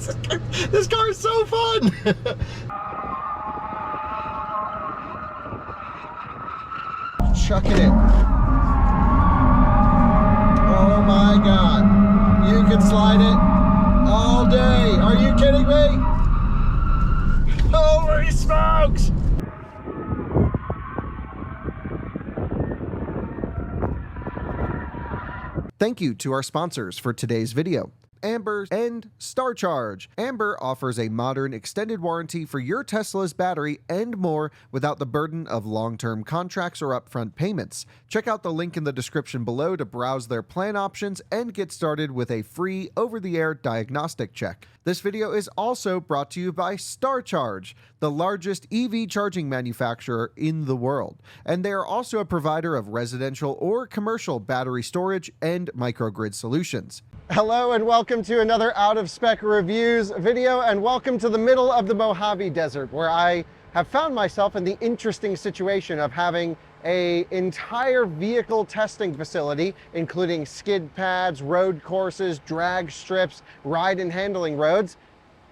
This car is so fun. Chucking it. Oh my God. You can slide it all day. Are you kidding me? Holy smokes. Thank you to our sponsors for today's video, Amber and StarCharge. Amber offers a modern extended warranty for your Tesla's battery and more without the burden of long-term contracts or upfront payments. Check out the link in the description below to browse their plan options and get started with a free over-the-air diagnostic check. This video is also brought to you by StarCharge, the largest EV charging manufacturer in the world. And they are also a provider of residential or commercial battery storage and microgrid solutions. Hello and welcome to another Out of Spec Reviews video, and welcome to the middle of the Mojave Desert, where I have found myself in the interesting situation of having an entire vehicle testing facility, including skid pads, road courses, drag strips, ride and handling roads,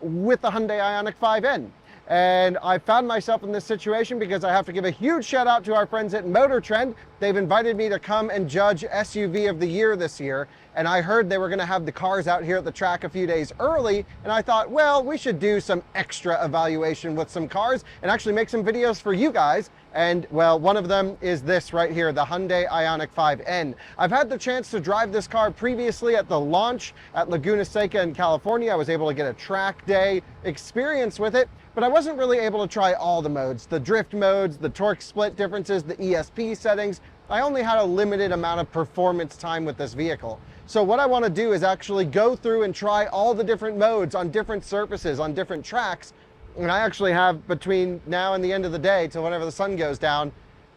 with the Hyundai Ioniq 5N. And I found myself in this situation because I have to give a huge shout out to our friends at MotorTrend. They've invited me to come and judge SUV of the year this year. And I heard they were going to have the cars out here at the track a few days early. And I thought, well, we should do some extra evaluation with some cars and actually make some videos for you guys. And well, one of them is this right here, the Hyundai Ioniq 5N. I've had the chance to drive this car previously at the launch at Laguna Seca in California. I was able to get a track day experience with it, but I wasn't really able to try all the modes, the drift modes, the torque split differences, the ESP settings. I only had a limited amount of performance time with this vehicle. So what I want to do is actually go through and try all the different modes on different surfaces, on different tracks. And I actually have, between now and the end of the day, till whenever the sun goes down,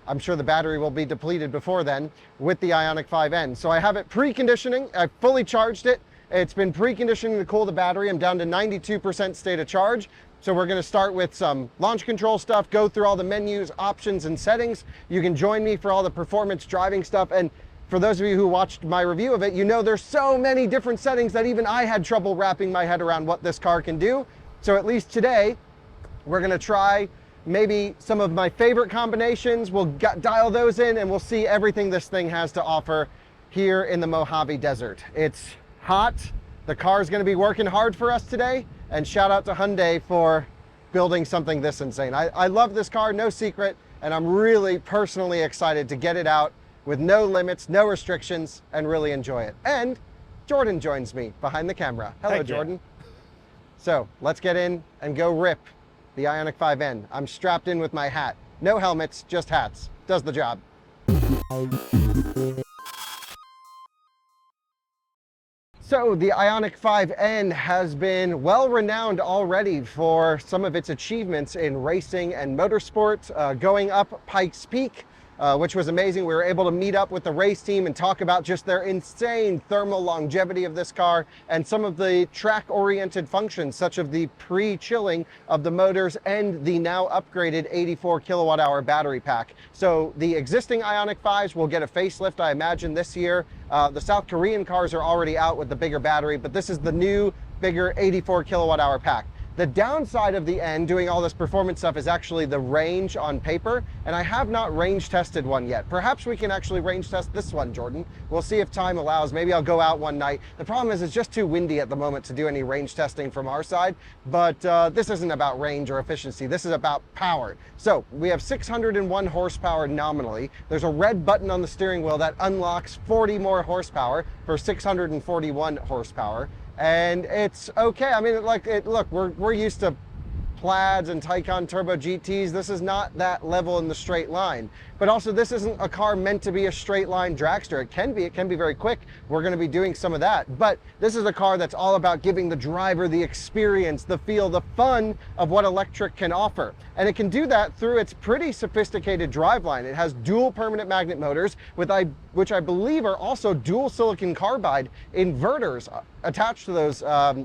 I'm sure the battery will be depleted before then, with the Ioniq 5N. So I have it preconditioning. I fully charged it. It's been preconditioning to cool the battery. I'm down to 92% state of charge. So we're going to start with some launch control stuff, go through all the menus, options, and settings. You can join me for all the performance driving stuff. And for those of you who watched my review of it, you know there's so many different settings that even I had trouble wrapping my head around what this car can do. So at least today, we're going to try maybe some of my favorite combinations. We'll dial those in and we'll see everything this thing has to offer here in the Mojave Desert. It's hot. The car is going to be working hard for us today. And shout out to Hyundai for building something this insane. I love this car, no secret, and I'm really personally excited to get it out with no limits, no restrictions, and really enjoy it. And Jordan joins me behind the camera. Hello, Jordan. So let's get in and go rip the Ioniq 5N. I'm strapped in with my hat. No helmets, just hats. Does the job. So the Ioniq 5N has been well renowned already for some of its achievements in racing and motorsport, going up Pikes Peak, which was amazing. We were able to meet up with the race team and talk about just their insane thermal longevity of this car and some of the track-oriented functions, such as the pre-chilling of the motors and the now upgraded 84 kilowatt-hour battery pack. So the existing Ioniq 5s will get a facelift, I imagine, this year. The South Korean cars are already out with the bigger battery, but this is the new, bigger 84 kilowatt-hour pack. The downside of the N doing all this performance stuff is actually the range on paper, and I have not range tested one yet. Perhaps we can actually range test this one, Jordan. We'll see if time allows. Maybe I'll go out one night. The problem is it's just too windy at the moment to do any range testing from our side, but this isn't about range or efficiency. This is about power. So we have 601 horsepower nominally. There's a red button on the steering wheel that unlocks 40 more horsepower for 641 horsepower. And it's okay. I mean, look, we're used to Plaids and Taycan Turbo GTs. This is not that level in the straight line. But also, this isn't a car meant to be a straight line dragster. It can be very quick. We're going to be doing some of that. But this is a car that's all about giving the driver the experience, the feel, the fun of what electric can offer. And it can do that through its pretty sophisticated driveline. It has dual permanent magnet motors, which I believe are also dual silicon carbide inverters attached to those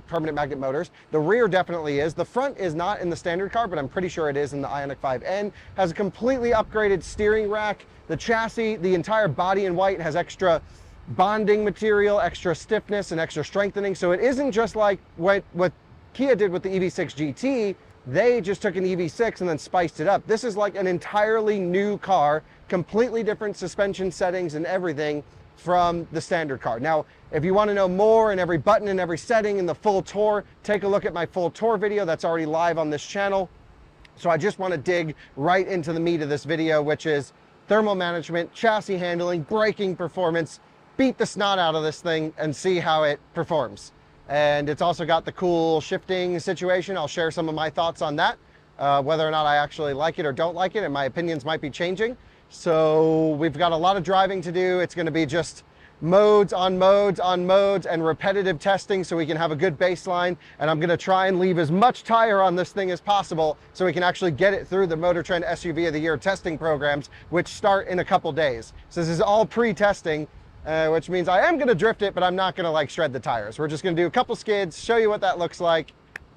permanent magnet motors. The rear definitely is. The front is not in the standard car, but I'm pretty sure it is in the Ioniq 5N. Has a completely upgraded steering rack. The chassis, the entire body in white, has extra bonding material, extra stiffness, and extra strengthening. So it isn't just like what Kia did with the EV6 GT. They just took an EV6 and then spiced it up. This is like an entirely new car, completely different suspension settings and everything from the standard car. Now, if you want to know more and every button and every setting and the full tour, take a look at my full tour video that's already live on this channel. So I just want to dig right into the meat of this video, which is thermal management, chassis handling, braking performance, beat the snot out of this thing and see how it performs. And it's also got the cool shifting situation. I'll share some of my thoughts on that, whether or not I actually like it or don't like it, and my opinions might be changing. So we've got a lot of driving to do. It's going to be just modes on modes on modes and repetitive testing so we can have a good baseline. And I'm going to try and leave as much tire on this thing as possible so we can actually get it through the MotorTrend SUV of the Year testing programs, which start in a couple days. So this is all pre-testing, which means I am going to drift it, but I'm not going to like shred the tires. We're just going to do a couple skids, show you what that looks like,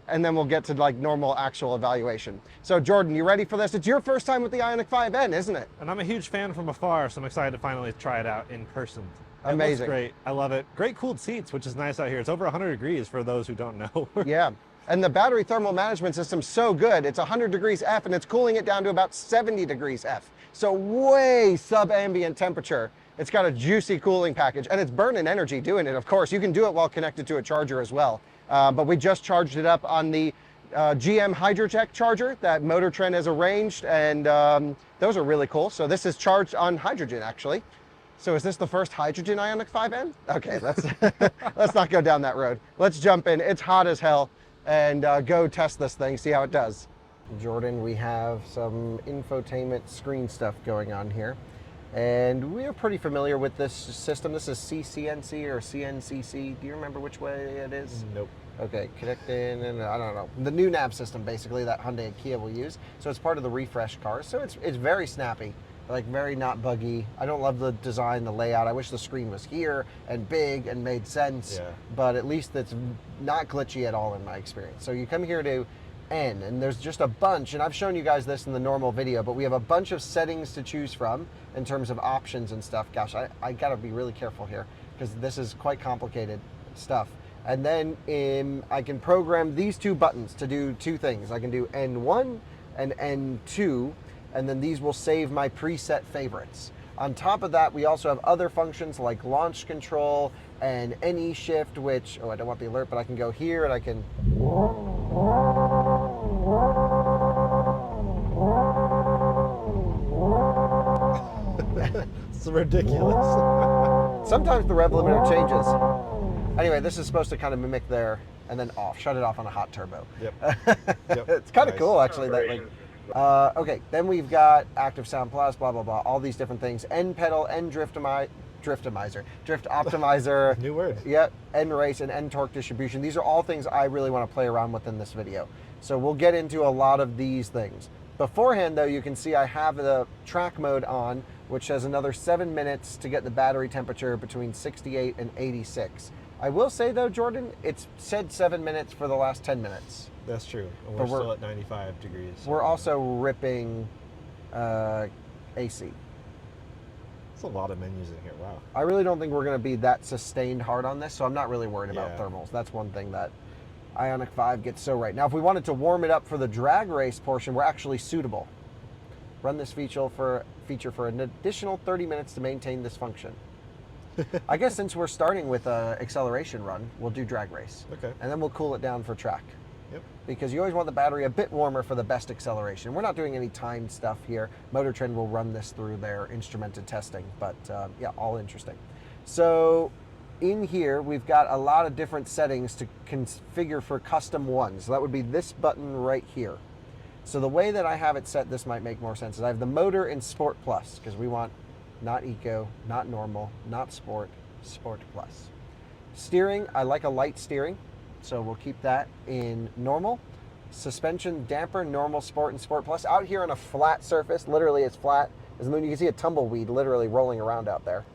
and then we'll get to like normal actual evaluation. So Jordan, you ready for this? It's your first time with the Ioniq 5N, isn't it? And I'm a huge fan from afar, so I'm excited to finally try it out in person. Amazing. It looks great. I love it. Great cooled seats, which is nice out here. It's over 100 degrees for those who don't know. Yeah. And the battery thermal management system's so good. It's 100 degrees F and it's cooling it down to about 70 degrees F. So way sub-ambient temperature. It's got a juicy cooling package and it's burning energy doing it. Of course, you can do it while connected to a charger as well. But we just charged it up on the GM Hydrotech charger that MotorTrend has arranged, and those are really cool. So this is charged on hydrogen actually. So is this the first hydrogen Ioniq 5N? Okay, let's not go down that road. Let's jump in. It's hot as hell, and go test this thing, see how it does. Jordan, we have some infotainment screen stuff going on here, and we are pretty familiar with this system. This is CCNC or CNCC. Do you remember which way it is? Nope. Okay, connecting, and I don't know. The new nav system, basically, that Hyundai and Kia will use. So it's part of the refresh cars. So it's very snappy. Like very not buggy. I don't love the design, the layout. I wish the screen was here and big and made sense, but at least it's not glitchy at all in my experience. So you come here to N, and there's just a bunch, and I've shown you guys this in the normal video, but we have a bunch of settings to choose from in terms of options and stuff. Gosh, I gotta be really careful here because this is quite complicated stuff. And then I can program these two buttons to do two things. I can do N1 and N2, and then these will save my preset favorites. On top of that, we also have other functions like launch control and NE shift, which, oh, I don't want the alert, but I can go here and I can. It's ridiculous. Sometimes the rev limiter changes. Anyway, this is supposed to kind of mimic there and then off, shut it off on a hot turbo. Yep. It's kind of Nice. cool, actually. That like. Okay, then we've got Active Sound Plus, blah, blah, blah, all these different things. N pedal, N drift optimizer. New word. Yep, N race and N torque distribution. These are all things I really want to play around with in this video. So we'll get into a lot of these things. Beforehand, though, you can see I have the track mode on, which has another 7 minutes to get the battery temperature between 68 and 86. I will say, though, Jordan, it's said 7 minutes for the last 10 minutes. That's true. And we're still at 95 degrees. We're also ripping AC. It's a lot of menus in here. Wow. I really don't think we're going to be that sustained hard on this, so I'm not really worried about thermals. That's one thing that Ioniq 5 gets so right. Now, if we wanted to warm it up for the drag race portion, we're actually suitable. Run this feature for an additional 30 minutes to maintain this function. I guess since we're starting with an acceleration run, we'll do drag race. Okay. And then we'll cool it down for track. Yep. Because you always want the battery a bit warmer for the best acceleration. We're not doing any timed stuff here. MotorTrend will run this through their instrumented testing, but yeah, all interesting. So in here, we've got a lot of different settings to configure for custom ones. So that would be this button right here. So the way that I have it set, this might make more sense, is I have the motor in Sport Plus, because we want not Eco, not Normal, not Sport, Sport Plus. Steering, I like a light steering. So we'll keep that in normal. Suspension, damper, normal, sport, and sport plus. Out here on a flat surface, literally it's flat as the moon. You can see a tumbleweed literally rolling around out there.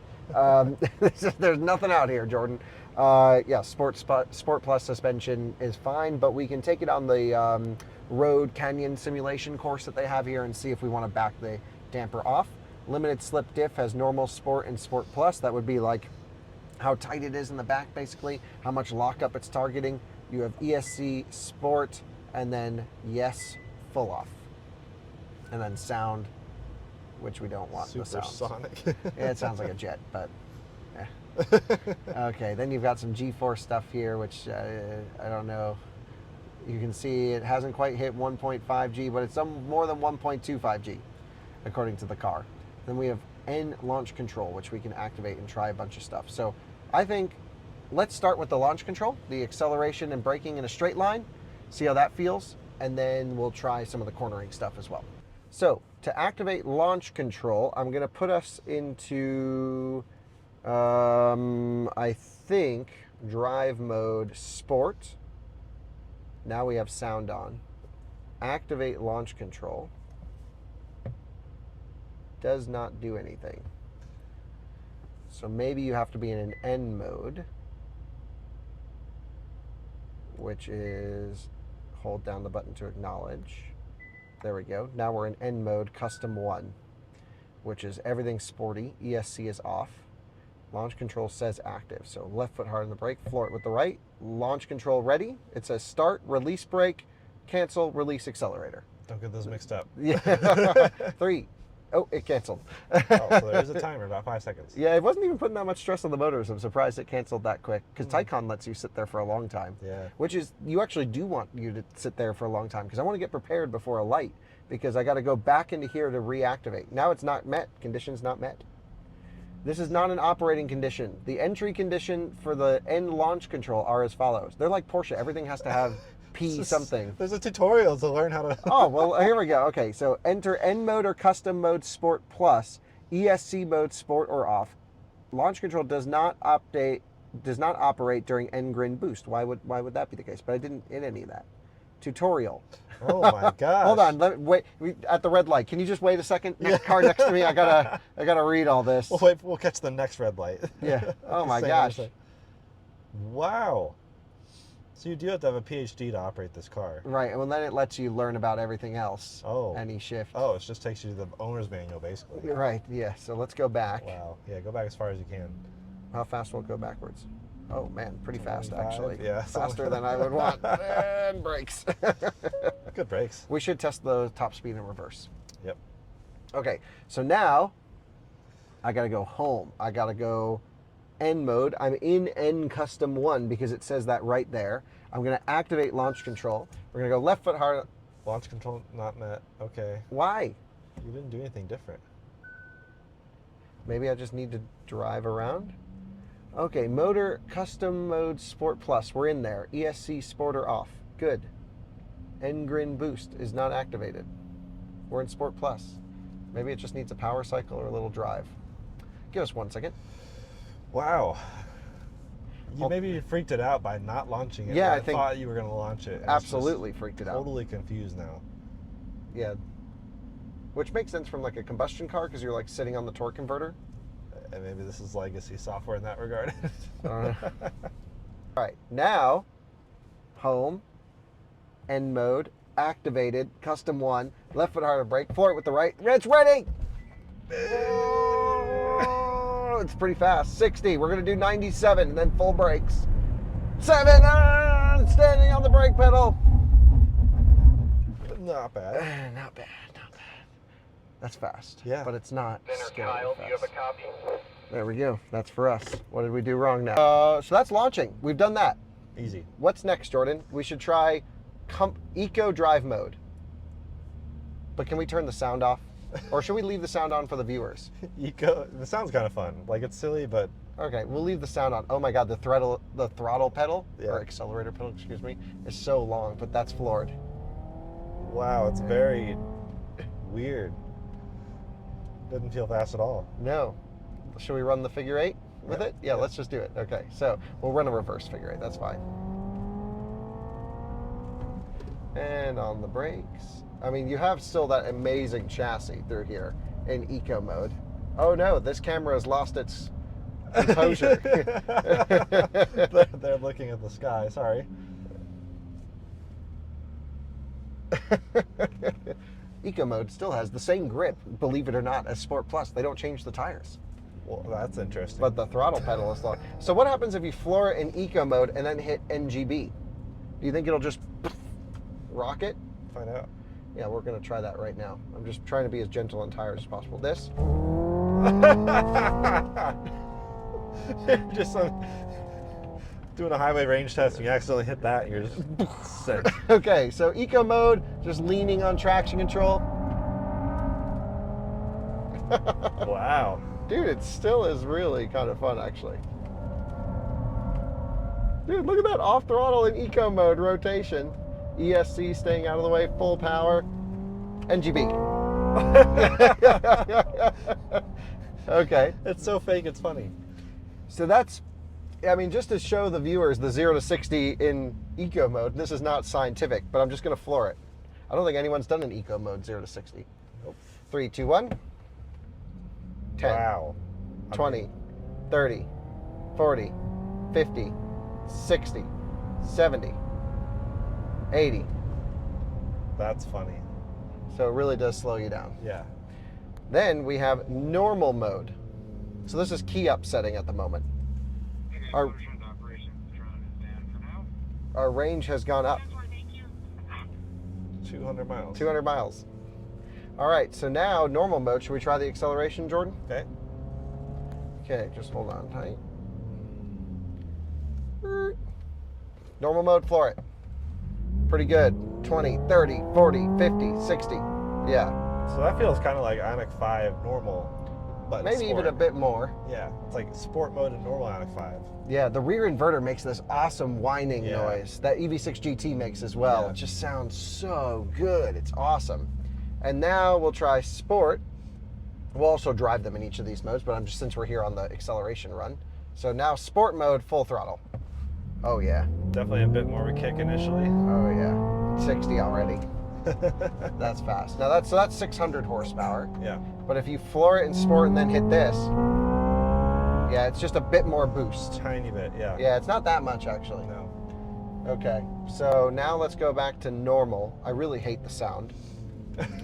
There's nothing out here, Jordan. Yeah, sport plus suspension is fine, but we can take it on the road canyon simulation course that they have here and see if we want to back the damper off. Limited slip diff has normal, sport, and sport plus. That would be like how tight it is in the back, basically, how much lockup it's targeting. You have ESC Sport, and then yes, full off. And then sound, which we don't want. The sound. Supersonic. Yeah, it sounds like a jet, but okay, then you've got some G-force stuff here, which I don't know. You can see it hasn't quite hit 1.5 G, but it's more than 1.25 G, according to the car. Then we have N launch control, which we can activate and try a bunch of stuff. So I think let's start with the launch control, the acceleration and braking in a straight line, see how that feels, and then we'll try some of the cornering stuff as well. So to activate launch control, I'm going to put us into, I think, drive mode sport. Now we have sound on. Activate launch control. Does not do anything. So maybe you have to be in an N mode, which is hold down the button to acknowledge. There we go. Now we're in N mode, custom 1, which is everything sporty. ESC is off. Launch control says active. So left foot hard on the brake, floor it with the right. Launch control ready. It says start, release brake, cancel, release accelerator. Don't get those mixed up. Yeah. 3. Oh, it canceled. Oh, so there is a timer, about 5 seconds. Yeah, it wasn't even putting that much stress on the motors. I'm surprised it canceled that quick, because Taycan lets you sit there for a long time. Yeah. Which is, you actually do want you to sit there for a long time, because I want to get prepared before a light, because I got to go back into here to reactivate. Now it's not met. Conditions not met. This is not an operating condition. The entry condition for the N launch control are as follows. They're like Porsche. Everything has to have P something. There's a tutorial to learn how to... Oh, well, here we go. Okay, so enter N mode or custom mode Sport Plus, ESC mode Sport or off. Launch control does not operate during N grin boost. Why would that be the case? But I didn't hit any of that. Tutorial. Oh my gosh. Hold on, wait. At the red light. Can you just wait a second? Car next to me. I gotta read all this. We'll catch the next red light. Yeah. Oh my gosh. Wow. So you do have to have a PhD to operate this car. Right, and then it lets you learn about everything else. Oh. Any shift. Oh, it just takes you to the owner's manual, basically. Right, yeah. So let's go back. Wow. Yeah, go back as far as you can. How fast will it go backwards? Oh man, pretty fast 25, actually. yeah. Faster than I would want. And brakes. Good brakes. We should test the top speed in reverse. Yep. Okay, so now I gotta go home. I gotta go N mode. I'm in N custom 1 because it says that right there. I'm gonna activate launch control. We're gonna go left foot hard. Launch control not met. Okay. Why? You didn't do anything different. Maybe I just need to drive around. Okay, motor custom mode Sport Plus. We're in there. ESC Sport or off. Good. N grin boost is not activated. We're in Sport Plus. Maybe it just needs a power cycle or a little drive. Give us 1 second. Wow. Maybe you freaked it out by not launching it. Yeah, I thought you were going to launch it. Absolutely freaked it out. Totally confused now. Yeah. Which makes sense from like a combustion car because you're like sitting on the torque converter. And maybe this is legacy software in that regard. All right, now, home, N mode, activated, custom 1, left foot hard on brake, floor it with the right, it's ready! Oh, it's pretty fast, 60, we're gonna do 97, and then full brakes. 7, standing on the brake pedal. Not bad. Not bad. That's fast. Yeah. But it's not scary Kyle, fast. do you have a copy? There we go. That's for us. What did we do wrong now? So that's launching. We've done that. Easy. What's next, Jordan? We should try Eco Drive mode. But can we turn the sound off? Or should we leave the sound on for the viewers? Eco. This sounds kind of fun. Like, it's silly, but... Okay, we'll leave the sound on. Oh my God, the throttle pedal, Yeah. or accelerator pedal, excuse me, is so long, but that's floored. Wow, it's very weird. Doesn't feel fast at all. No. Should we run the figure 8 with it? Yeah, let's just do it. Okay, so we'll run a reverse figure 8. That's fine. And on the brakes. I mean, you have still that amazing chassis through here in eco mode. Oh no, this camera has lost its composure. They're looking at the sky. Sorry. Eco mode still has the same grip, believe it or not, as Sport Plus. They don't change the tires. Well, that's interesting. But the throttle pedal is long. So what happens if you floor it in eco mode and then hit NGB? Do you think it'll just rock it? Find out. Yeah, we're gonna try that right now. I'm just trying to be as gentle on tires as possible. This. Just doing a highway range test and you accidentally hit that and you're just sick. Okay, so eco mode, just leaning on traction control. Wow. Dude, it still is really kind of fun, actually. Dude, look at that off throttle in eco mode rotation. ESC staying out of the way, full power. NGB. Okay. It's so fake, it's funny. So that's, I mean, just to show the viewers the 0 to 60 in eco mode, this is not scientific, but I'm just going to floor it. I don't think anyone's done an eco mode 0 to 60. Nope. 3, 2, 1. 10. Wow. 20, 30, 40, 50, 60, 70, 80. That's funny. So it really does slow you down. Yeah. Then we have normal mode. So this is key up setting at the moment. Our range has gone up. 200 miles. 200 miles. All right, so now normal mode. Should we try the acceleration, Jordan? Okay. Okay, just hold on tight. Normal mode, floor it. Pretty good. 20, 30, 40, 50, 60. Yeah. So that feels kind of like Ioniq 5 normal, but Maybe sport. even a bit more. Yeah, it's like sport mode and normal Ioniq 5. Yeah, the rear inverter makes this awesome whining Yeah. noise that EV6 GT makes as well. Yeah. It just sounds so good. It's awesome. And now we'll try sport. We'll also drive them in each of these modes, but since we're here on the acceleration run. So now sport mode, full throttle. Oh yeah. Definitely a bit more of a kick initially. Oh yeah. 60 already. That's fast. Now that's 600 horsepower. Yeah. But if you floor it in sport and then hit this, yeah, it's just a bit more boost. Tiny bit, yeah. Yeah, it's not that much actually. No. Okay, so now let's go back to normal. I really hate the sound.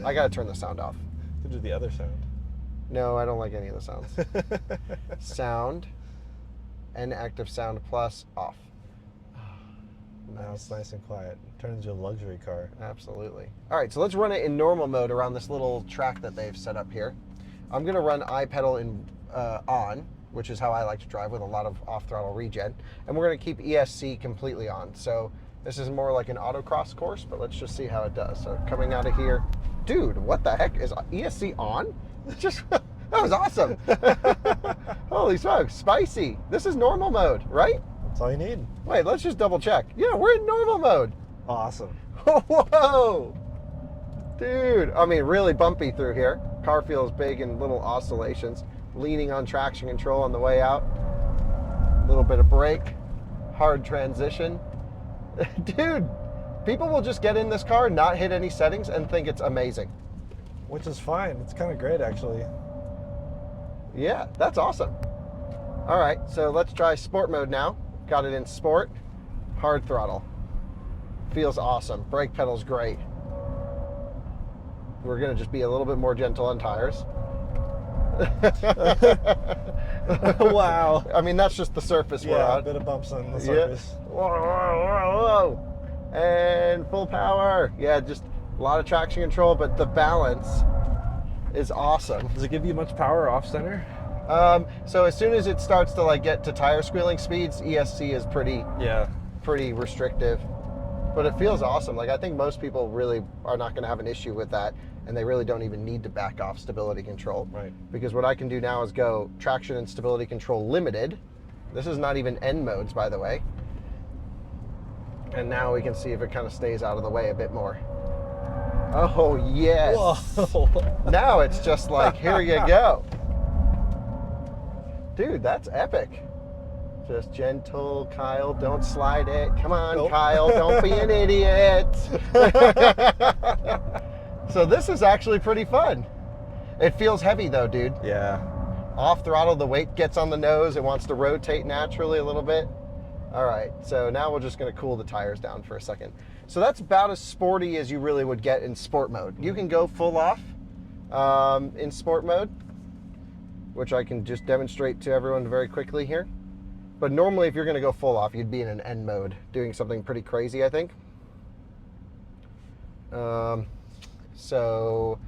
I gotta turn the sound off. To do the other sound. No, I don't like any of the sounds. Sound and active sound plus off. Now it's nice and quiet. It turns into a luxury car. Absolutely. All right, so let's run it in normal mode around this little track that they've set up here. I'm gonna run iPedal in on, which is how I like to drive with a lot of off-throttle regen. And we're gonna keep ESC completely on. So this is more like an autocross course, but let's just see how it does. So coming out of here, dude, what the heck, is ESC on? Just, that was awesome. Holy smokes, spicy. This is normal mode, right? That's all you need. Wait, let's just double check. Yeah, we're in normal mode. Awesome. Whoa! Dude, I mean, really bumpy through here. Car feels big and little oscillations. Leaning on traction control on the way out. A little bit of brake. Hard transition. Dude, people will just get in this car, not hit any settings, and think it's amazing. Which is fine. It's kind of great, actually. Yeah, that's awesome. All right, so let's try sport mode now. Got it in sport. Hard throttle. Feels awesome. Brake pedal's great. We're gonna just be a little bit more gentle on tires. Wow. I mean, that's just the surface we're Yeah, a on. bit of bumps on the Yeah. surface. Whoa, whoa, whoa. And full power. Yeah, just a lot of traction control, but the balance is awesome. Does it give you much power off center? So as soon as it starts to like get to tire squealing speeds, ESC is pretty restrictive, but it feels awesome. Like I think most people really are not going to have an issue with that, and they really don't even need to back off stability control. Right. Because what I can do now is go traction and stability control limited. This is not even N modes, by the way. And now we can see if it kind of stays out of the way a bit more. Oh yes. Whoa. Now it's just like, here you go. Dude, that's epic. Just gentle, Kyle, don't slide it. Come on, Nope. Kyle, don't be an idiot. So this is actually pretty fun. It feels heavy though, dude. Yeah. Off throttle, the weight gets on the nose. It wants to rotate naturally a little bit. All right, so now we're just gonna cool the tires down for a second. So that's about as sporty as you really would get in sport mode. You can go full off in sport mode, which I can just demonstrate to everyone very quickly here. But normally if you're going to go full off, you'd be in an N mode, doing something pretty crazy, I think. So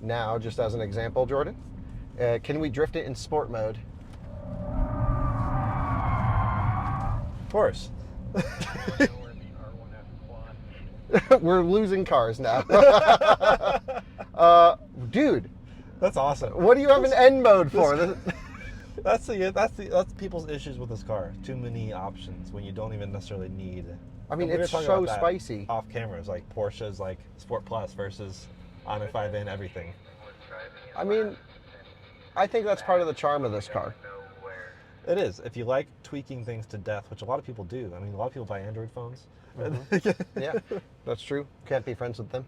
now, just as an example, Jordan, can we drift it in sport mode? Of course. We're losing cars now. Dude, That's awesome. what do you have an N mode for? That's people's issues with this car. Too many options when you don't even necessarily need. I mean, We were it's talking so about that spicy. Off cameras, like Porsche's like Sport Plus versus Ioniq 5N everything. I mean, I think that's part of the charm of this car. It is. If you like tweaking things to death, which a lot of people do. I mean, a lot of people buy Android phones. Yeah, that's true. Can't be friends with them.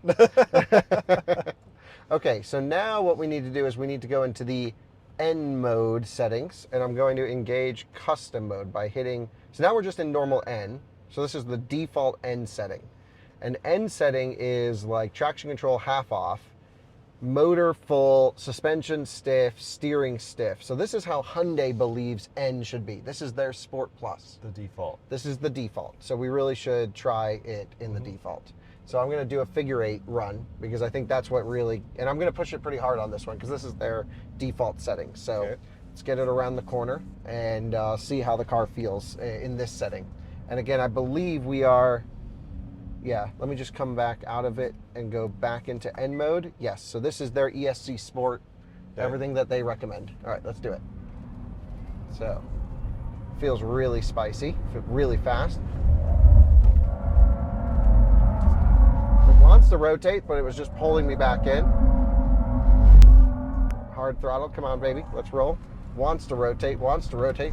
Okay, so now what we need to do is we need to go into the N mode settings, and I'm going to engage custom mode by hitting. So now we're just in normal N. So this is the default N setting. An N setting is like traction control half off, motor full, suspension stiff, steering stiff. So this is how Hyundai believes N should be. This is their Sport Plus. The default. This is the default. So we really should try it in the default. So I'm going to do a figure 8 run because I think that's what really, and I'm going to push it pretty hard on this one because this is their default setting. So Okay. let's get it around the corner and see how the car feels in this setting. And again, I believe we are, yeah, let me just come back out of it and go back into N mode. Yes, so this is their ESC Sport, everything that they recommend. All right, let's do it. So, feels really spicy, really fast. It wants to rotate, but it was just pulling me back in. Hard throttle, come on baby, let's roll. Wants to rotate, wants to rotate.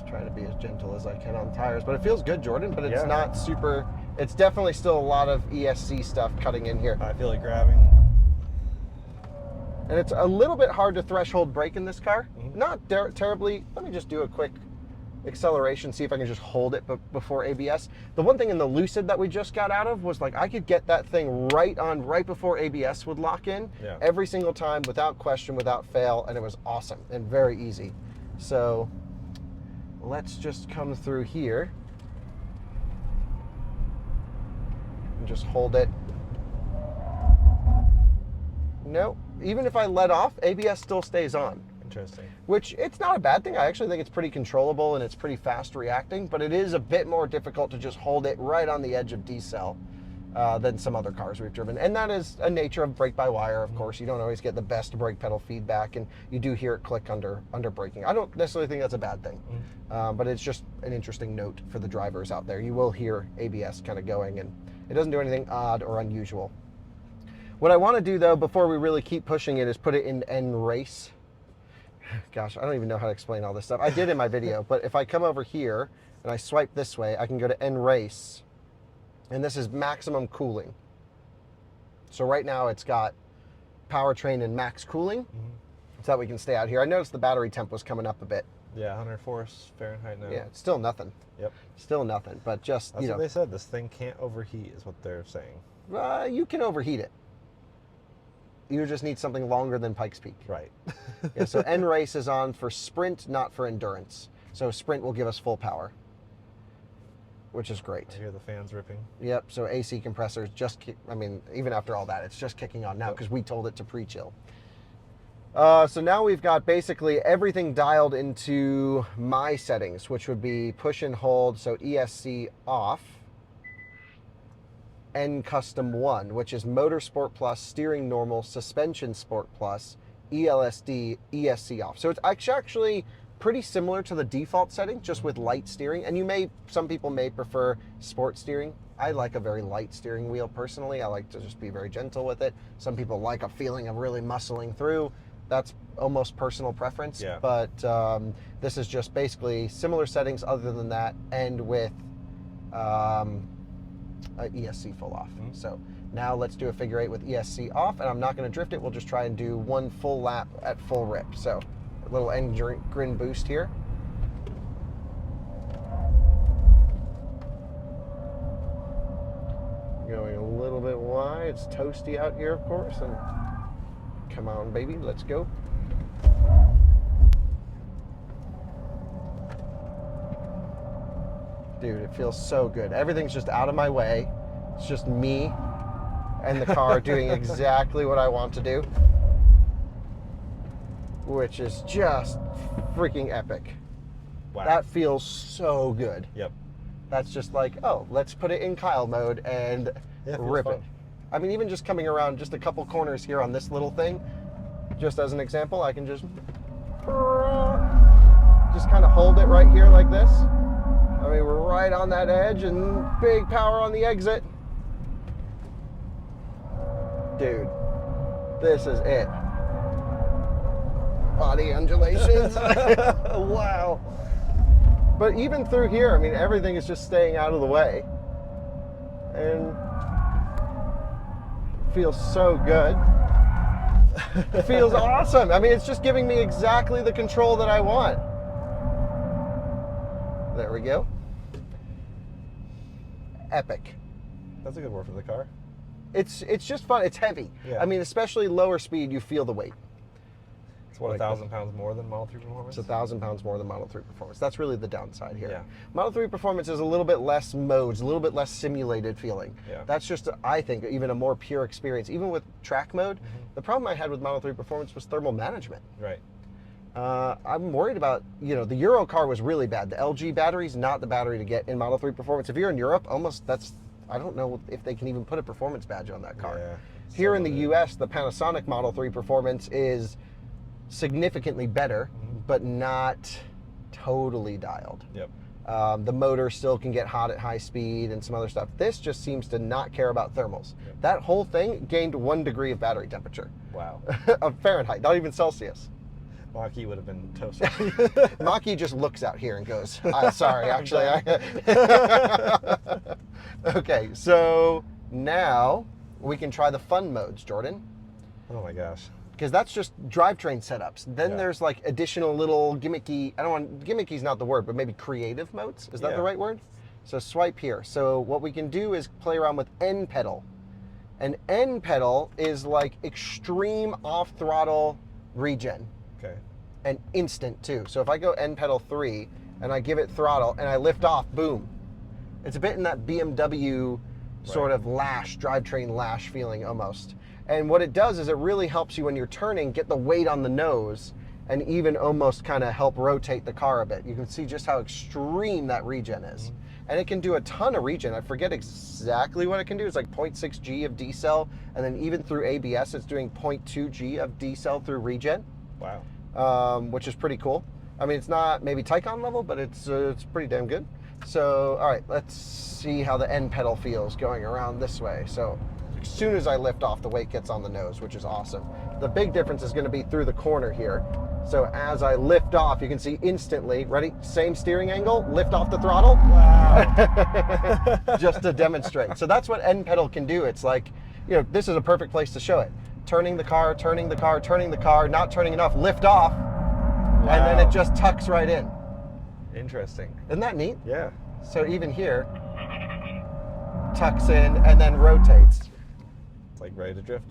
Trying to be as gentle as I can on tires, but it feels good, Jordan, but it's not super, it's definitely still a lot of ESC stuff cutting in here. I feel it grabbing. And it's a little bit hard to threshold brake in this car. Not terribly. Let me just do a quick acceleration, see if I can just hold it before ABS. The one thing in the Lucid that we just got out of was like I could get that thing right before ABS would lock in every single time without question, without fail, and it was awesome and very easy. So let's just come through here and just hold it. No, even if I let off, ABS still stays on. Interesting. Which, it's not a bad thing. I actually think it's pretty controllable and it's pretty fast reacting, but it is a bit more difficult to just hold it right on the edge of decel than some other cars we've driven. And that is a nature of brake-by-wire, of course. You don't always get the best brake pedal feedback, and you do hear it click under braking. I don't necessarily think that's a bad thing, but it's just an interesting note for the drivers out there. You will hear ABS kind of going, and it doesn't do anything odd or unusual. What I want to do, though, before we really keep pushing it, is put it in N race. Gosh, I don't even know how to explain all this stuff. I did in my video, but if I come over here and I swipe this way, I can go to N race, and this is maximum cooling. So right now it's got powertrain and max cooling, so that we can stay out here. I noticed the battery temp was coming up a bit. Yeah, 104 Fahrenheit now. Yeah, it's still nothing. Yep. Still nothing, but just, That's what they said. This thing can't overheat, is what they're saying. You can overheat it. You just need something longer than Pikes Peak. Right. Yeah, so N race is on for sprint, not for endurance. So sprint will give us full power, which is great. I hear the fans ripping. Yep, so AC compressors I mean, even after all that, it's just kicking on now because we told it to pre-chill. So now we've got basically everything dialed into my settings, which would be push and hold, so ESC off, N Custom 1, which is Motor Sport Plus, Steering Normal, Suspension Sport Plus, ELSD, ESC off. So it's actually pretty similar to the default setting, just with light steering. And some people may prefer sport steering. I like a very light steering wheel personally. I like to just be very gentle with it. Some people like a feeling of really muscling through. That's almost personal preference. Yeah. But this is just basically similar settings other than that, and with ESC full off. So now let's do a figure 8 with ESC off, and I'm not going to drift it. We'll just try and do one full lap at full rip. So a little engine boost here. Going a little bit wide. It's toasty out here, of course, and Come on, baby, let's go. Dude, it feels so good. Everything's just out of my way. It's just me and the car doing exactly what I want to do, which is just freaking epic. Wow. That feels so good. Yep. That's just like, oh, let's put it in Kyle mode and Yeah, it feels rip fun. it. I mean, even just coming around just a couple corners here on this little thing, just as an example, I can just kind of hold it right here like this. I mean, we're right on that edge and big power on the exit. Dude, this is it. Body undulations. Wow. But even through here, I mean, everything is just staying out of the way. And it feels so good. It feels awesome. I mean, it's just giving me exactly the control that I want. There we go. Epic. That's a good word for the car. It's just fun. It's heavy. Yeah. I mean, especially lower speed, you feel the weight. It's what, 1,000 pounds more than Model 3 Performance? It's 1,000 pounds more than Model 3 Performance. That's really the downside here. Yeah. Model 3 Performance is a little bit less modes, a little bit less simulated feeling. Yeah. That's just, I think, even a more pure experience. Even with track mode, Mm-hmm. the problem I had with Model 3 Performance was thermal management. Right. I'm worried about, the Euro car was really bad. The LG battery is not the battery to get in Model 3 Performance. If you're in Europe, I don't know if they can even put a performance badge on that car. Yeah. Here in the Some of US, the Panasonic Model 3 Performance is significantly better, but not totally dialed. Yep. The motor still can get hot at high speed and some other stuff. This just seems to not care about thermals. Yep. That whole thing gained 1 degree of battery temperature. Wow. Of Fahrenheit, not even Celsius. Mach-E would have been toasted. Mach-E just looks out here and goes, sorry, actually. Okay, so now we can try the fun modes, Jordan. Oh my gosh. Because that's just drivetrain setups. Then Yeah. there's like additional little gimmicky's not the word, but maybe creative modes. Is that Yeah. the right word? So swipe here. So what we can do is play around with N pedal. An N pedal is like extreme off throttle regen Okay. and instant too. So if I go N pedal 3 and I give it throttle and I lift off, boom. It's a bit in that BMW sort of lash, drivetrain lash feeling almost. And what it does is it really helps you when you're turning, get the weight on the nose and even almost kind of help rotate the car a bit. You can see just how extreme that regen is. And it can do a ton of regen. I forget exactly what it can do. It's like 0.6 G of decel, and then even through ABS, it's doing 0.2 G of decel through regen, Wow. which is pretty cool. I mean, it's not maybe Taycan level, but it's pretty damn good. So, all right, let's see how the N pedal feels going around this way. So, as soon as I lift off, the weight gets on the nose, which is awesome. The big difference is going to be through the corner here. So as I lift off, you can see instantly, ready, same steering angle, lift off the throttle. Wow. Just to demonstrate. So that's what N pedal can do. It's like, this is a perfect place to show it. Turning the car, turning the car, turning the car, not turning enough, lift off, and then it just tucks right in. Interesting. Isn't that neat? Yeah. So even here, tucks in and then rotates. It's like ready to drift.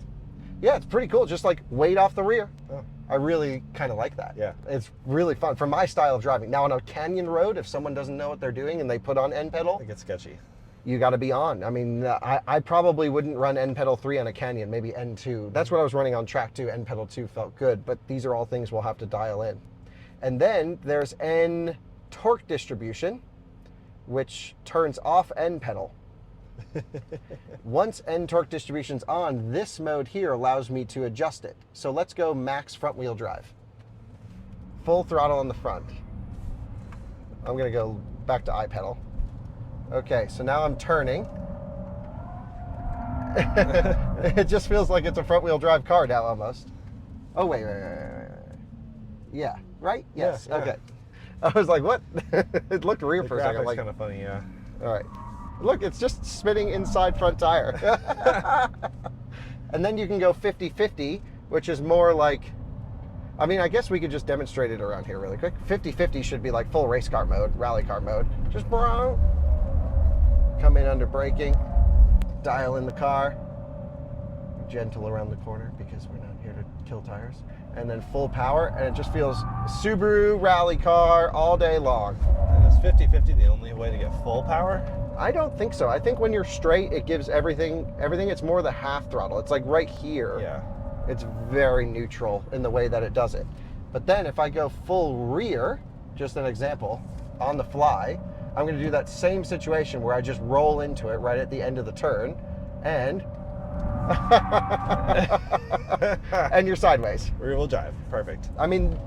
Yeah, it's pretty cool. Just like weight off the rear. Oh. I really kind of like that. Yeah. It's really fun for my style of driving. Now on a canyon road, if someone doesn't know what they're doing and they put on N pedal, It gets sketchy. you got to be on. I mean, I probably wouldn't run N pedal 3 on a canyon, maybe N2. That's what I was running on track 2. N pedal 2 felt good, but these are all things we'll have to dial in. And then there's N torque distribution, which turns off N pedal. Once N torque distribution's on, this mode here allows me to adjust it. So let's go max front wheel drive. Full throttle on the front. I'm gonna go back to I pedal. Okay, so now I'm turning. It just feels like it's a front wheel drive car now almost. Oh, wait. Yeah, right? Yes, Yeah. okay. I was like, what? It looked rear The for a second. I'm graphic's like, kind of funny, yeah. all right. Look, it's just spinning inside front tire. And then you can go 50-50, which is more like, I mean, I guess we could just demonstrate it around here really quick. 50-50 should be like full race car mode, rally car mode. Just come in under braking, dial in the car, gentle around the corner because we're not here to kill tires. And then full power, and it just feels Subaru rally car all day long. And is 50/50 the only way to get full power? I don't think so. I think when you're straight, it gives everything. It's more the half throttle. It's like right here. Yeah. It's very neutral in the way that it does it. But then if I go full rear, just an example, on the fly, I'm going to do that same situation where I just roll into it right at the end of the turn, and and you're sideways. Rear wheel drive. Perfect. I mean,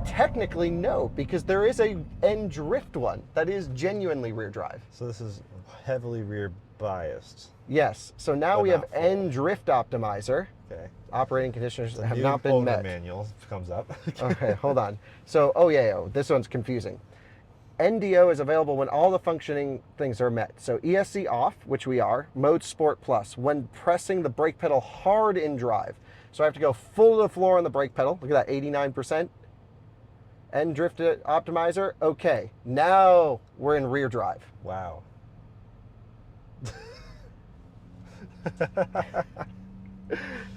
technically no, because there is a N drift one that is genuinely rear drive. So this is heavily rear biased. Yes. So now But we have not full. N drift optimizer. Okay. Operating conditions have New not been owner met. manual comes up. Okay, hold on. So, this one's confusing. NDO is available when all the functioning things are met. So ESC off, which we are, mode Sport Plus, when pressing the brake pedal hard in drive. So I have to go full to the floor on the brake pedal. Look at that, 89%. N drift optimizer, okay. Now we're in rear drive. Wow.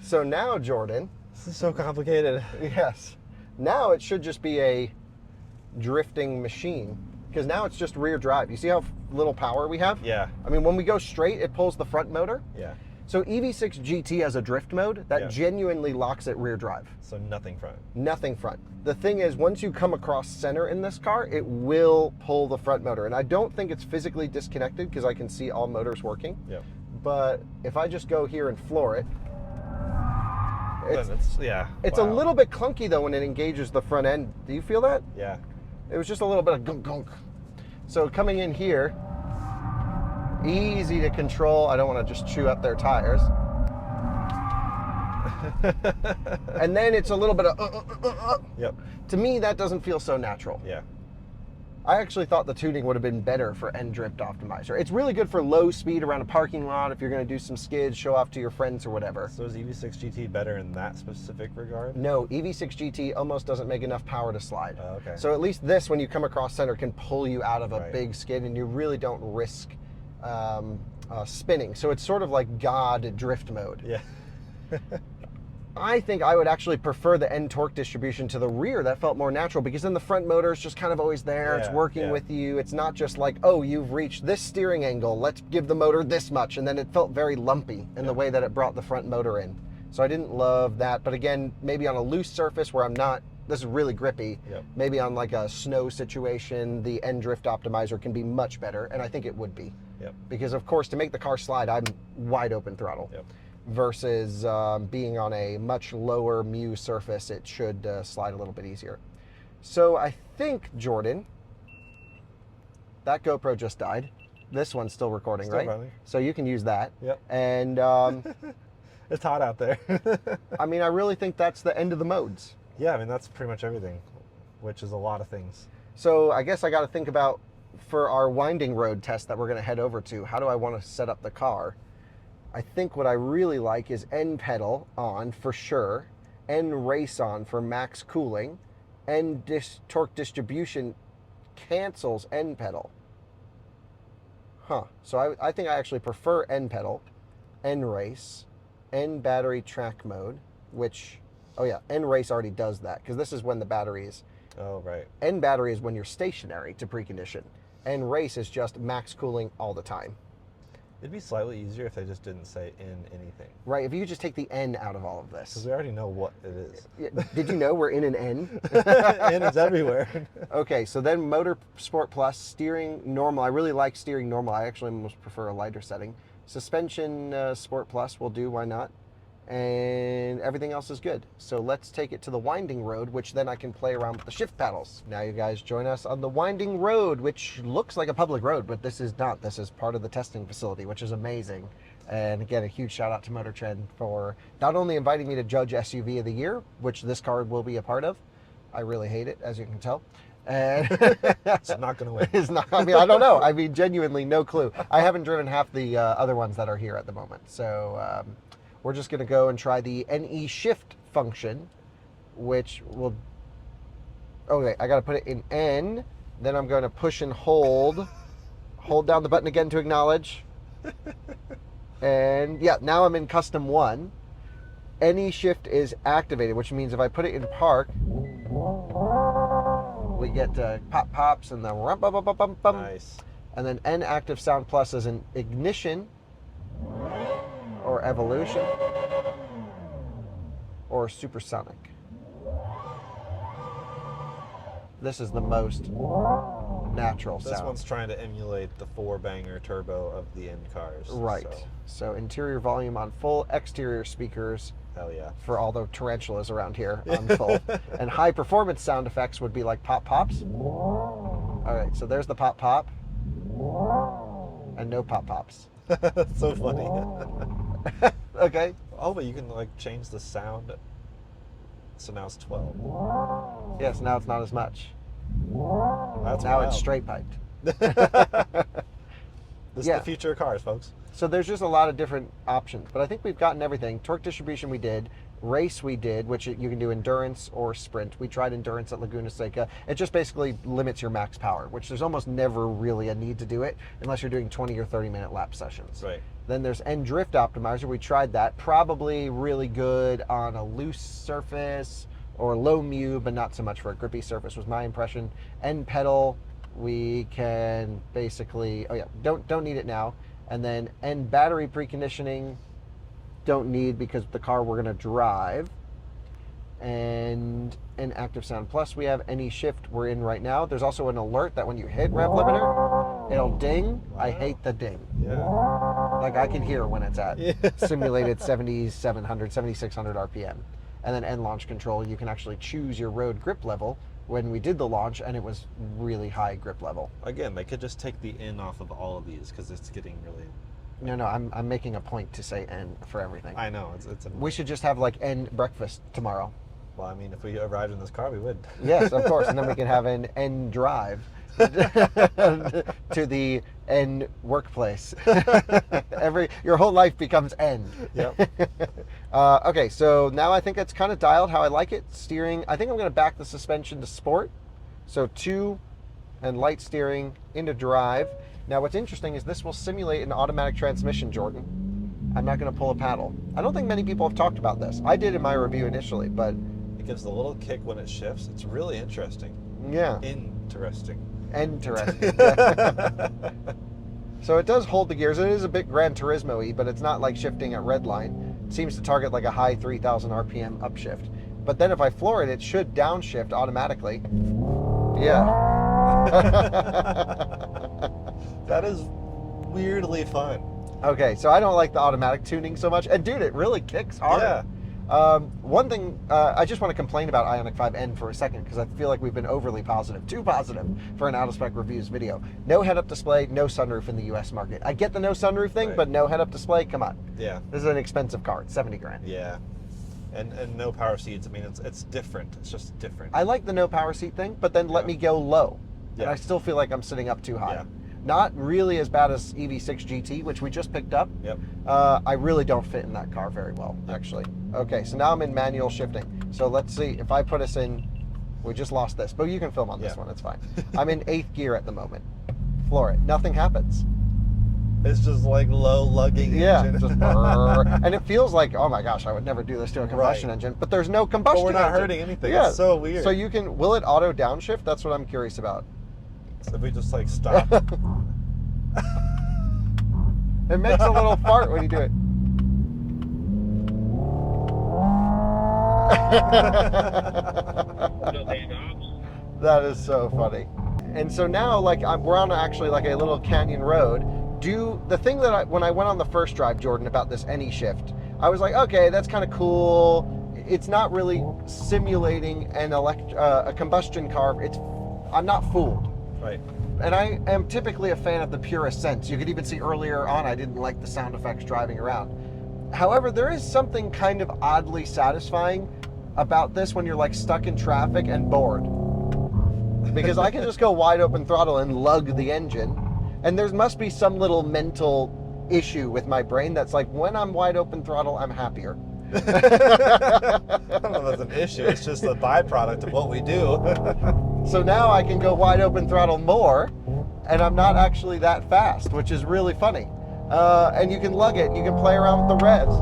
So now, Jordan, This is so complicated. yes, now it should just be a drifting machine, because now it's just rear drive. You see how little power we have? Yeah. I mean, when we go straight, it pulls the front motor. Yeah. So EV6 GT has a drift mode that Yeah. genuinely locks it rear drive. So nothing front. Nothing front. The thing is, once you come across center in this car, it will pull the front motor. And I don't think it's physically disconnected because I can see all motors working. Yep. But if I just go here and floor it, Then it's a little bit clunky though when it engages the front end. Do you feel that? Yeah. It was just a little bit of gunk gunk. So coming in here, easy to control. I don't want to just chew up their tires. And then it's a little bit of Yep. To me, that doesn't feel so natural. Yeah. I actually thought the tuning would have been better for N drift optimizer. It's really good for low speed around a parking lot if you're going to do some skids, show off to your friends or whatever. So is EV6 GT better in that specific regard? No, EV6 GT almost doesn't make enough power to slide. Oh, okay. So at least this, when you come across center, can pull you out of a Right. big skid, and you really don't risk spinning. So it's sort of like God drift mode. Yeah. I think I would actually prefer the N torque distribution to the rear. That felt more natural, because then the front motor is just kind of always there. It's Yeah, working yeah. with you. It's not just like, oh, you've reached this steering angle, let's give the motor this much. And then it felt very lumpy in the way that it brought the front motor in. So I didn't love that. But again, maybe on a loose surface where I'm not, this is really grippy. Yep. Maybe on like a snow situation, the N drift optimizer can be much better. And I think it would be. Yep. Because of course, to make the car slide, I'm wide open throttle. Yep. Versus being on a much lower mu surface, it should slide a little bit easier. So I think, Jordan, that GoPro just died. This one's still recording, Still right? running. So you can use that. Yep. And It's hot out there. I mean, I really think that's the end of the modes. Yeah, I mean, that's pretty much everything, which is a lot of things. So I guess I got to think about, for our winding road test that we're going to head over to, how do I want to set up the car? I think what I really like is N pedal on for sure, N race on for max cooling, N torque distribution cancels N pedal. Huh. So I think I actually prefer N pedal, N race, N battery track mode, which, oh yeah, N race already does that, because this is when the battery is, Oh, right. N battery is when you're stationary to precondition. N race is just max cooling all the time. It'd be slightly easier if they just didn't say in anything. Right, if you could just take the N out of all of Because this. we already know what it is. Yeah, did you know we're in an N? And it's everywhere. Okay, so then Motor Sport Plus, steering normal. I really like steering normal. I actually almost prefer a lighter setting. Suspension Sport Plus will do, why not? And everything else is good. So let's take it to the winding road, which then I can play around with the shift paddles. Now you guys join us on the winding road, which looks like a public road, but this is not. This is part of the testing facility, which is amazing. And again, a huge shout out to MotorTrend for not only inviting me to judge SUV of the year, which this car will be a part of. I really hate it, as you can tell. And It's not going to win. it's not, I mean, I don't know. I mean, genuinely no clue. I haven't driven half the other ones that are here at the moment. So we're just going to go and try the NE shift function, which will, okay, I got to put it in N. Then I'm going to push and hold down the button again to acknowledge. And yeah, now I'm in custom 1. any shift is activated, which means if I put it in park, we get pop pops and the rum bum bum bum bum bum. Nice. And then N active sound plus is an ignition or evolution or supersonic. This is the most natural sound. This one's trying to emulate the 4-banger turbo of the end cars. Right. So interior volume on full, exterior speakers. Hell yeah. For all the tarantulas around here on full. And high performance sound effects would be like pop pops. All right, so there's the pop pop. And no pop pops. That's so funny. Okay. Oh, but you can like change the sound. So now it's 12. Yes, now it's not as much. That's Now wild. it's straight piped. This is the future of cars, folks. So there's just a lot of different options, but I think we've gotten everything. Torque distribution we did, race we did, which you can do endurance or sprint. We tried endurance at Laguna Seca. It just basically limits your max power, which there's almost never really a need to do it unless you're doing 20 or 30 minute lap sessions. Right. Then there's N drift optimizer. We tried that. Probably really good on a loose surface or low mu, but not so much for a grippy surface was my impression. N pedal, we can basically, oh yeah, don't need it now. And then N battery preconditioning, don't need because the car we're gonna drive. And N active sound plus, we have any shift we're in right now. There's also an alert that when you hit rev limiter, it'll ding. Wow. I hate the ding. Yeah. Like I can hear when it's at Yeah. simulated 7,700, 7,600 RPM. And then N launch control, you can actually choose your road grip level. When we did the launch, and it was really high grip level. Again, they could just take the N off of all of these because it's getting really. No, I'm making a point to say N for everything. I know it's. We should just have like N breakfast tomorrow. Well, I mean, if we arrived in this car, we would. Yes, of course, and then we can have an N drive to the N workplace. Your whole life becomes N. Yep. Okay, so now I think it's kind of dialed how I like it. Steering, I think I'm going to back the suspension to sport. So 2 and light steering into drive. Now what's interesting is this will simulate an automatic transmission, Jordan. I'm not going to pull a paddle. I don't think many people have talked about this. I did in my review initially, but It gives the little kick when it shifts. It's really interesting. yeah. Interesting. Interesting. So it does hold the gears. It is a bit Gran Turismo-y, but it's not like shifting at redline. It seems to target like a high 3,000 RPM upshift. But then if I floor it, it should downshift automatically. Yeah. That is weirdly fun. Okay, so I don't like the automatic tuning so much. And dude, it really kicks hard. Yeah. One thing, I just want to complain about Ioniq 5N for a second because I feel like we've been overly positive, too positive for an Out of Spec reviews video. No head-up display, no sunroof in the US market. I get the no sunroof thing, Right. but no head-up display, come on. Yeah. This is an expensive car, it's 70 grand. Yeah. And no power seats. I mean, it's different. It's just different. I like the no power seat thing, but then let Yeah. me go low. And Yeah. I still feel like I'm sitting up too high. Yeah. Not really as bad as EV6 GT, which we just picked up. Yep. I really don't fit in that car very well, actually. Okay, so now I'm in manual shifting. So let's see, if I put us in, we just lost this, but you can film on this Yeah. one, it's fine. I'm in 8th gear at the moment. Floor it, nothing happens. It's just like low lugging Yeah, engine. just brrr. And it feels like, oh my gosh, I would never do this to a combustion Right. engine, but there's no combustion But we're not engine. hurting anything. Yeah. It's so weird. So you can, will it auto downshift? That's what I'm curious about. So if we just like stop. It makes a little fart when you do it. That is so funny. And so now, like, we're on actually like a little canyon road. The thing that when I went on the first drive, Jordan, about this any shift, I was like, okay, that's kind of cool. It's not really simulating a combustion car. I'm not fooled. Right. And I am typically a fan of the purest sense. You could even see earlier on I didn't like the sound effects driving around. However, there is something kind of oddly satisfying about this when you're like stuck in traffic and bored. Because I can just go wide open throttle and lug the engine. And there must be some little mental issue with my brain that's like, when I'm wide open throttle, I'm happier. I don't know if that's an issue. It's just a byproduct of what we do. So now I can go wide open throttle more, and I'm not actually that fast, which is really funny. And you can lug it, you can play around with the revs.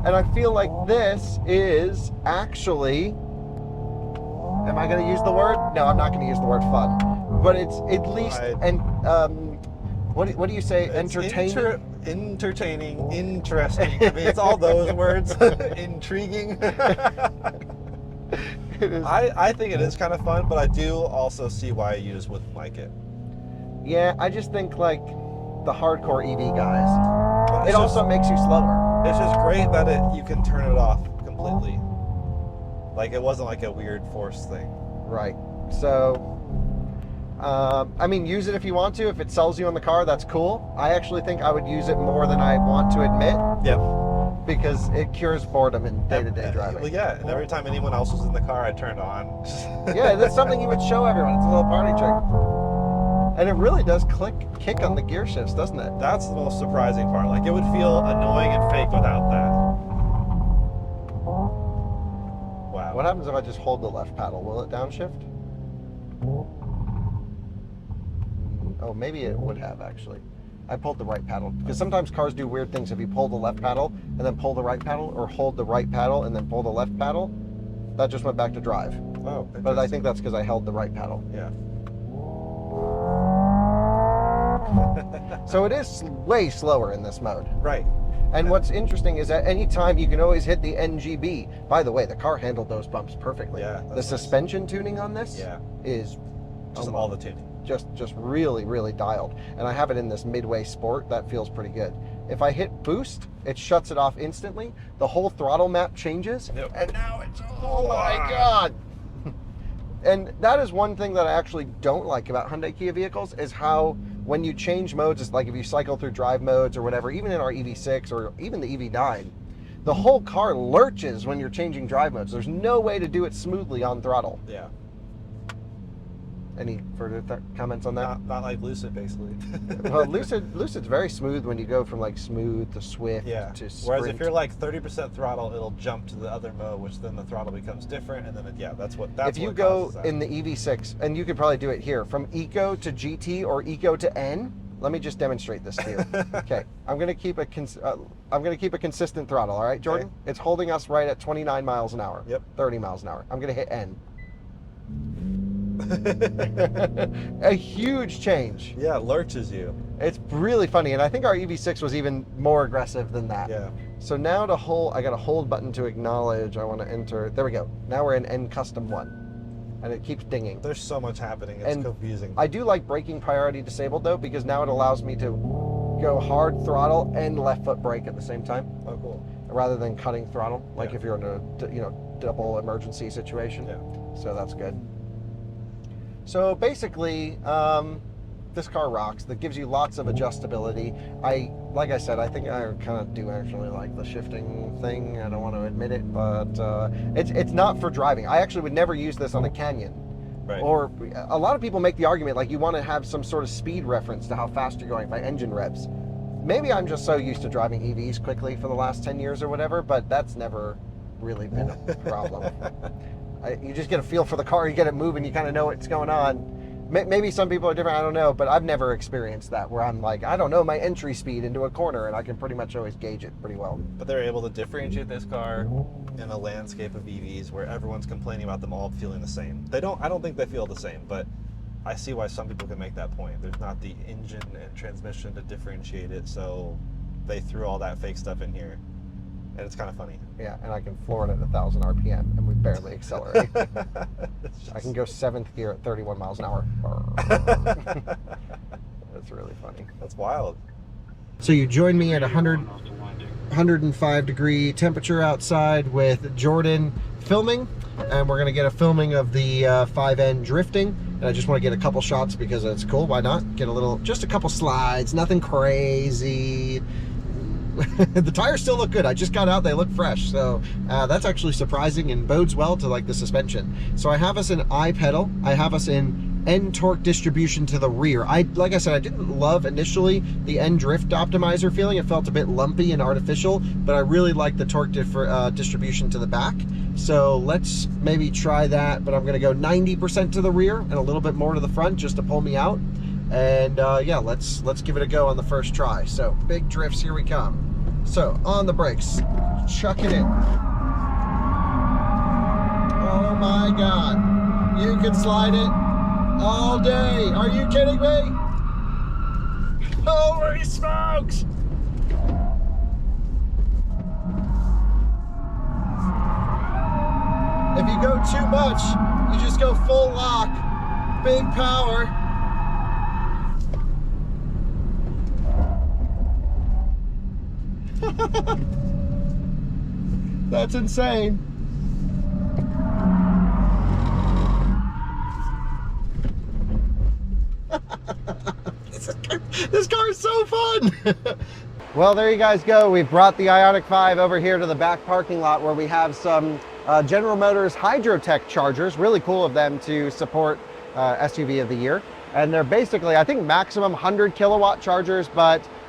And I feel like this is actually, am I going to use the word? No, I'm not going to use the word fun. But it's at least, what do you say, entertaining? Entertaining, interesting. I mean, it's all those words. Intriguing. It is. I think it is kind of fun, but I do also see why you just wouldn't like it. Yeah, I just think like the hardcore EV guys, But it also makes you slower. It's just great that you can turn it off completely. Like it wasn't like a weird force thing. Right. So, I mean, use it if you want to. If it sells you on the car, that's cool. I actually think I would use it more than I want to admit. Yep. Because it cures boredom in day-to-day driving. Well, yeah, and every time anyone else was in the car, I turned on. Yeah, that's something you would show everyone. It's a little party trick. And it really does kick on the gear shifts, doesn't it? That's the most surprising part. Like, it would feel annoying and fake without that. Wow. What happens if I just hold the left paddle? Will it downshift? Oh, maybe it would have, actually. I pulled the right paddle. Because sometimes cars do weird things. If you pull the left paddle and then pull the right paddle, or hold the right paddle and then pull the left paddle, that just went back to drive. Oh, But I think that's because I held the right paddle. Yeah. So it is way slower in this mode. Right. And what's interesting is at any time you can always hit the NGB. By the way, the car handled those bumps perfectly. Yeah, the that's nice. suspension tuning on this is Just all the tuning. just really, really dialed. And I have it in this midway sport. That feels pretty good. If I hit boost, it shuts it off instantly. The whole throttle map changes. Yep. And now it's, oh my God. And that is one thing that I actually don't like about Hyundai Kia vehicles is how when you change modes, it's like if you cycle through drive modes or whatever, even in our EV6 or even the EV9, the whole car lurches when you're changing drive modes. There's no way to do it smoothly on throttle. Yeah. Any further comments on that? Not like Lucid, basically. Well, Lucid's very smooth when you go from like smooth to swift to sprint. Whereas if you're like 30% throttle, it'll jump to the other mode, which then the throttle becomes different, and then that's what. If you go in the EV6, and you could probably do it here, from Eco to GT or Eco to N. Let me just demonstrate this to you. Okay, I'm gonna keep a consistent throttle. All right, Jordan. Okay. It's holding us right at 29 miles an hour. Yep. 30 miles an hour. I'm gonna hit N. A huge change. Yeah, lurches you. It's really funny, and I think our EV6 was even more aggressive than that. Yeah. So now to hold, I got a hold button to acknowledge. I want to enter. There we go. Now we're in N Custom 1, and it keeps dinging. There's so much happening. It's And confusing. I do like braking priority disabled though, because now it allows me to go hard throttle and left foot brake at the same time, Oh, cool. rather than cutting throttle, like Yeah. if you're in a double emergency situation. Yeah. So that's good. So basically, this car rocks. That gives you lots of adjustability. Like I said, I think I kind of do actually like the shifting thing. I don't want to admit it, but it's not for driving. I actually would never use this on a canyon. Right. Or a lot of people make the argument like you want to have some sort of speed reference to how fast you're going by engine revs. Maybe I'm just so used to driving EVs quickly for the last 10 years or whatever, but that's never really been a problem. You just get a feel for the car, you get it moving, you kind of know what's going on. Maybe some people are different, I don't know, but I've never experienced that where I'm like, I don't know my entry speed into a corner, and I can pretty much always gauge it pretty well. But they're able to differentiate this car in a landscape of EVs where everyone's complaining about them all feeling the same. I don't think they feel the same, but I see why some people can make that point. There's not the engine and transmission to differentiate it, so they threw all that fake stuff in here. And it's kind of funny. Yeah, and I can floor it at 1,000 RPM, and we barely accelerate. I can go 7th gear at 31 miles an hour. That's really funny. That's wild. So you join me at 105 degree temperature outside with Jordan filming, and we're going to get a filming of the 5N drifting. And I just want to get a couple shots because it's cool. Why not? Get just a couple slides, nothing crazy. The tires still look good. I just got out, they look fresh, so that's actually surprising and bodes well to like the suspension. So I have us in I pedal, I have us in N torque distribution to the rear. Like I said, I didn't love initially the N drift optimizer feeling. It felt a bit lumpy and artificial, but I really like the torque distribution to the back. So let's maybe try that, but I'm gonna go 90% to the rear and a little bit more to the front just to pull me out. And yeah, let's give it a go on the first try. So big drifts, here we come. So on the brakes, chuck it in. Oh my God, you can slide it all day. Are you kidding me? Holy smokes! If you go too much, you just go full lock, big power. That's insane. This car is so fun. Well, there you guys go. We've brought the Ioniq 5 over here to the back parking lot where we have some General Motors Hydrotech chargers. Really cool of them to support SUV of the year. And they're basically, I think, maximum 100 kilowatt chargers,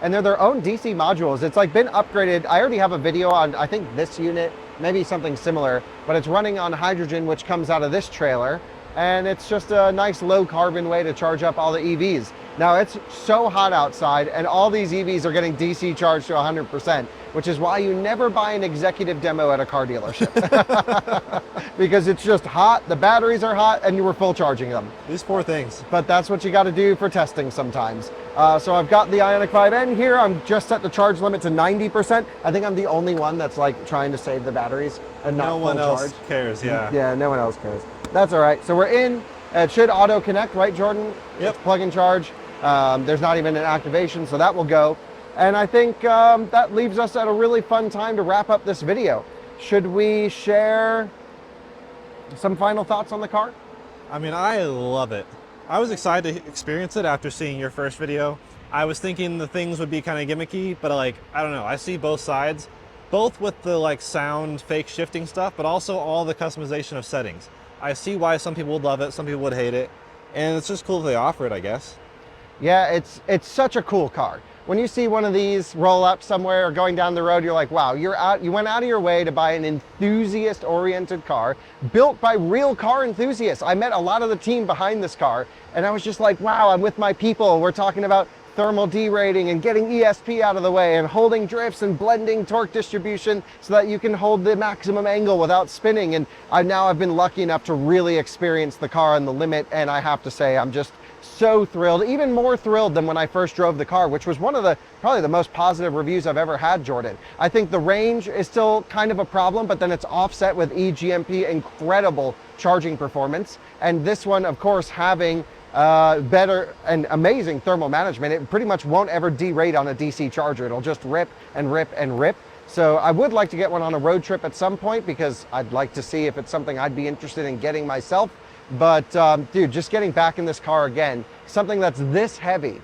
and they're their own DC modules. It's like been upgraded. I already have a video on, I think, this unit, maybe something similar, but it's running on hydrogen, which comes out of this trailer. And it's just a nice low carbon way to charge up all the EVs. Now it's so hot outside and all these EVs are getting DC charged to 100%, which is why you never buy an executive demo at a car dealership. Because it's just hot, the batteries are hot, and you were full charging them. These poor things. But that's what you got to do for testing sometimes. So I've got the Ioniq 5N here. I'm just set the charge limit to 90%. I think I'm the only one that's like trying to save the batteries and not No one full else charge. cares, yeah. Yeah, no one else cares. That's all right. So we're in. It should auto connect, right, Jordan? Yep. It's plug and charge. There's not even an activation, so that will go. And I think that leaves us at a really fun time to wrap up this video. Should we share some final thoughts on the car? I mean, I love it. I was excited to experience it after seeing your first video. I was thinking the things would be kind of gimmicky, but like, I don't know, I see both sides, both with the like sound fake shifting stuff, but also all the customization of settings. I see why some people would love it, some people would hate it, and it's just cool that they offer it, I guess. Yeah, it's such a cool car. When you see one of these roll up somewhere or going down the road, you're like, wow, you went out of your way to buy an enthusiast-oriented car built by real car enthusiasts. I met a lot of the team behind this car, and I was just like, wow, I'm with my people. We're talking about thermal derating and getting ESP out of the way and holding drifts and blending torque distribution so that you can hold the maximum angle without spinning. And I've been lucky enough to really experience the car on the limit, and I have to say, I'm just so thrilled, even more thrilled than when I first drove the car, which was one of probably the most positive reviews I've ever had, Jordan. I think the range is still kind of a problem, but then it's offset with eGMP incredible charging performance. And this one, of course, having better and amazing thermal management. It pretty much won't ever derate on a DC charger. It'll just rip and rip and rip. So I would like to get one on a road trip at some point because I'd like to see if it's something I'd be interested in getting myself. But dude, just getting back in this car again, something that's this heavy,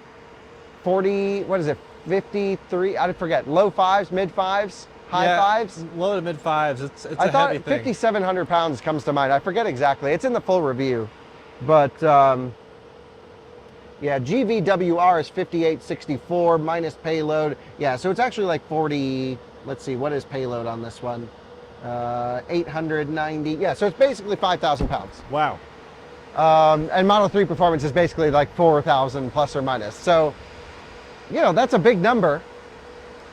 40, what is it, 53, I forget, low fives, mid fives, high fives? Low to mid fives, it's a heavy thing. I thought 5,700 pounds comes to mind. I forget exactly. It's in the full review. But yeah, GVWR is 5864 minus payload. Yeah, so it's actually like 40, let's see, what is payload on this one? 890, yeah, so it's basically 5,000 pounds. Wow. And Model 3 performance is basically like 4,000 plus or minus. So, you know, that's a big number.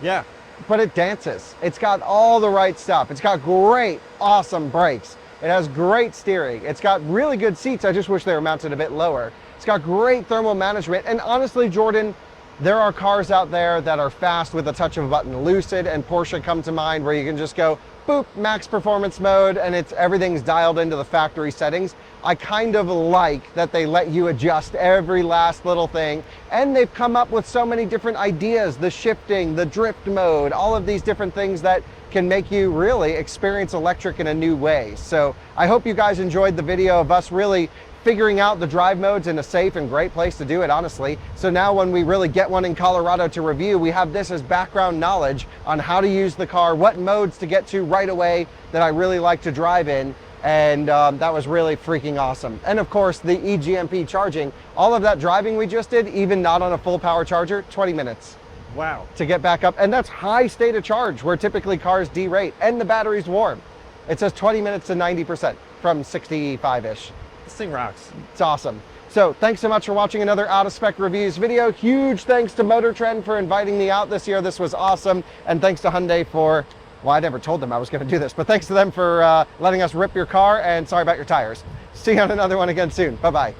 Yeah. But it dances. It's got all the right stuff. It's got great, awesome brakes. It has great steering. It's got really good seats. I just wish they were mounted a bit lower. It's got great thermal management. And honestly, Jordan, there are cars out there that are fast with a touch of a button. Lucid and Porsche come to mind where you can just go, boop, max performance mode, and everything's dialed into the factory settings. I kind of like that they let you adjust every last little thing, and they've come up with so many different ideas, the shifting, the drift mode, all of these different things that can make you really experience electric in a new way. So I hope you guys enjoyed the video of us really figuring out the drive modes in a safe and great place to do it, honestly. So now when we really get one in Colorado to review, we have this as background knowledge on how to use the car, what modes to get to right away that I really like to drive in. And that was really freaking awesome. And of course, the eGMP charging, all of that driving we just did, even not on a full power charger, 20 minutes. Wow. To get back up. And that's high state of charge where typically cars derate and the battery's warm. It says 20 minutes to 90% from 65-ish. This thing rocks. It's awesome. So thanks so much for watching another Out of Spec Reviews video. Huge thanks to MotorTrend for inviting me out this year. This was awesome. And thanks to Hyundai for, well, I never told them I was going to do this, but thanks to them for letting us rip your car, and sorry about your tires. See you on another one again soon. Bye-bye.